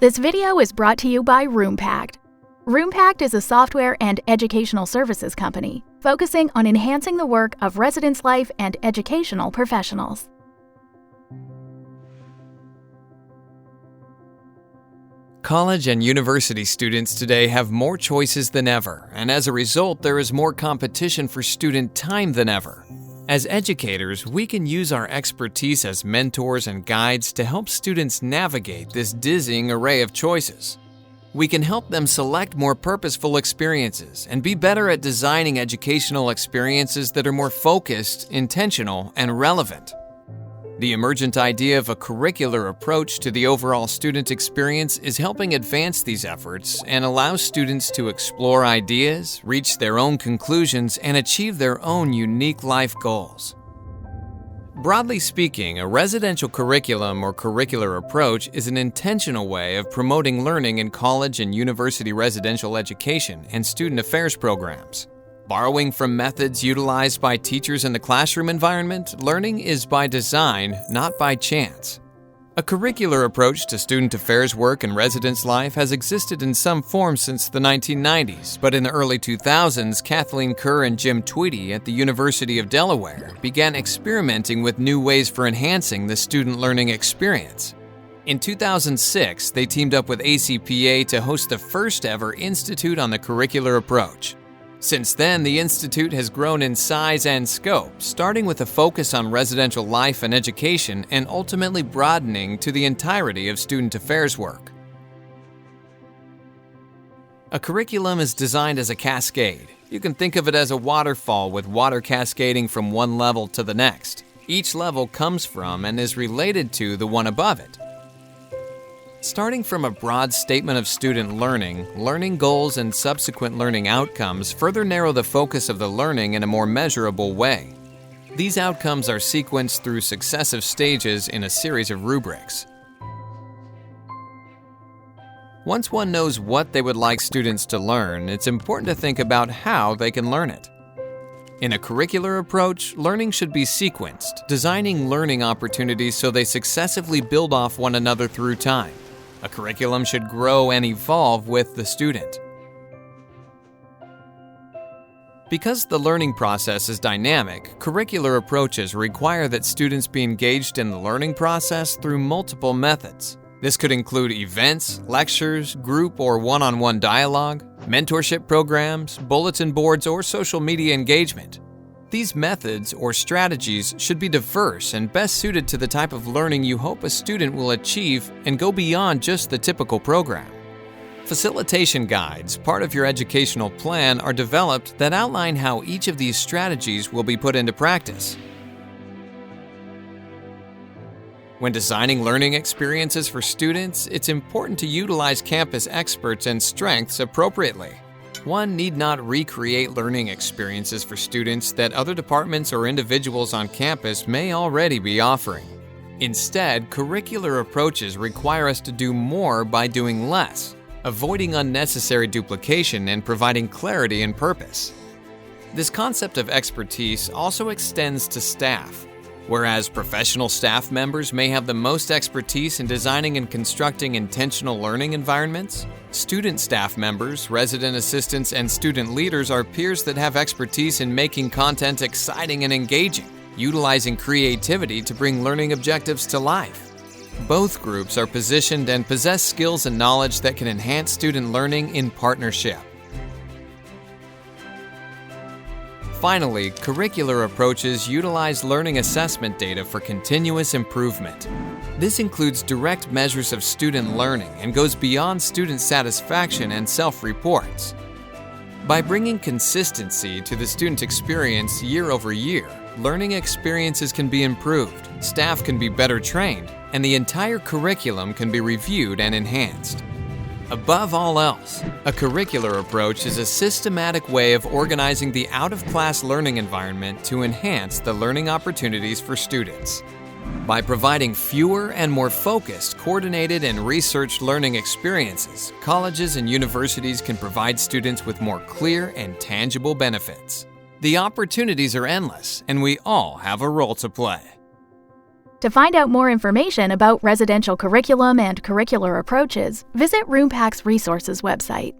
This video is brought to you by Roompact. Roompact is a software and educational services company focusing on enhancing the work of residence life and educational professionals. College and university students today have more choices than ever, and as a result, there is more competition for student time than ever. As educators, we can use our expertise as mentors and guides to help students navigate this dizzying array of choices. We can help them select more purposeful experiences and be better at designing educational experiences that are more focused, intentional, and relevant. The emergent idea of a curricular approach to the overall student experience is helping advance these efforts and allows students to explore ideas, reach their own conclusions, and achieve their own unique life goals. Broadly speaking, a residential curriculum or curricular approach is an intentional way of promoting learning in college and university residential education and student affairs programs. Borrowing from methods utilized by teachers in the classroom environment, learning is by design, not by chance. A curricular approach to student affairs work and residence life has existed in some form since the 1990s, but in the early 2000s, Kathleen Kerr and Jim Tweedy at the University of Delaware began experimenting with new ways for enhancing the student learning experience. In 2006, they teamed up with ACPA to host the first ever Institute on the Curricular Approach. Since then, the Institute has grown in size and scope, starting with a focus on residential life and education and ultimately broadening to the entirety of student affairs work. A curriculum is designed as a cascade. You can think of it as a waterfall with water cascading from one level to the next. Each level comes from and is related to the one above it. Starting from a broad statement of student learning, learning goals and subsequent learning outcomes further narrow the focus of the learning in a more measurable way. These outcomes are sequenced through successive stages in a series of rubrics. Once one knows what they would like students to learn, it's important to think about how they can learn it. In a curricular approach, learning should be sequenced, designing learning opportunities so they successively build off one another through time. A curriculum should grow and evolve with the student. Because the learning process is dynamic, curricular approaches require that students be engaged in the learning process through multiple methods. This could include events, lectures, group or one-on-one dialogue, mentorship programs, bulletin boards, or social media engagement. These methods or strategies should be diverse and best suited to the type of learning you hope a student will achieve and go beyond just the typical program. Facilitation guides, part of your educational plan, are developed that outline how each of these strategies will be put into practice. When designing learning experiences for students, it's important to utilize campus experts and strengths appropriately. One need not recreate learning experiences for students that other departments or individuals on campus may already be offering. Instead, curricular approaches require us to do more by doing less, avoiding unnecessary duplication and providing clarity and purpose. This concept of expertise also extends to staff. Whereas professional staff members may have the most expertise in designing and constructing intentional learning environments, student staff members, resident assistants, and student leaders are peers that have expertise in making content exciting and engaging, utilizing creativity to bring learning objectives to life. Both groups are positioned and possess skills and knowledge that can enhance student learning in partnership. Finally, curricular approaches utilize learning assessment data for continuous improvement. This includes direct measures of student learning and goes beyond student satisfaction and self-reports. By bringing consistency to the student experience year over year, learning experiences can be improved, staff can be better trained, and the entire curriculum can be reviewed and enhanced. Above all else, a curricular approach is a systematic way of organizing the out-of-class learning environment to enhance the learning opportunities for students. By providing fewer and more focused, coordinated, and researched learning experiences, colleges and universities can provide students with more clear and tangible benefits. The opportunities are endless, and we all have a role to play. To find out more information about residential curriculum and curricular approaches, visit Roompact's resources website.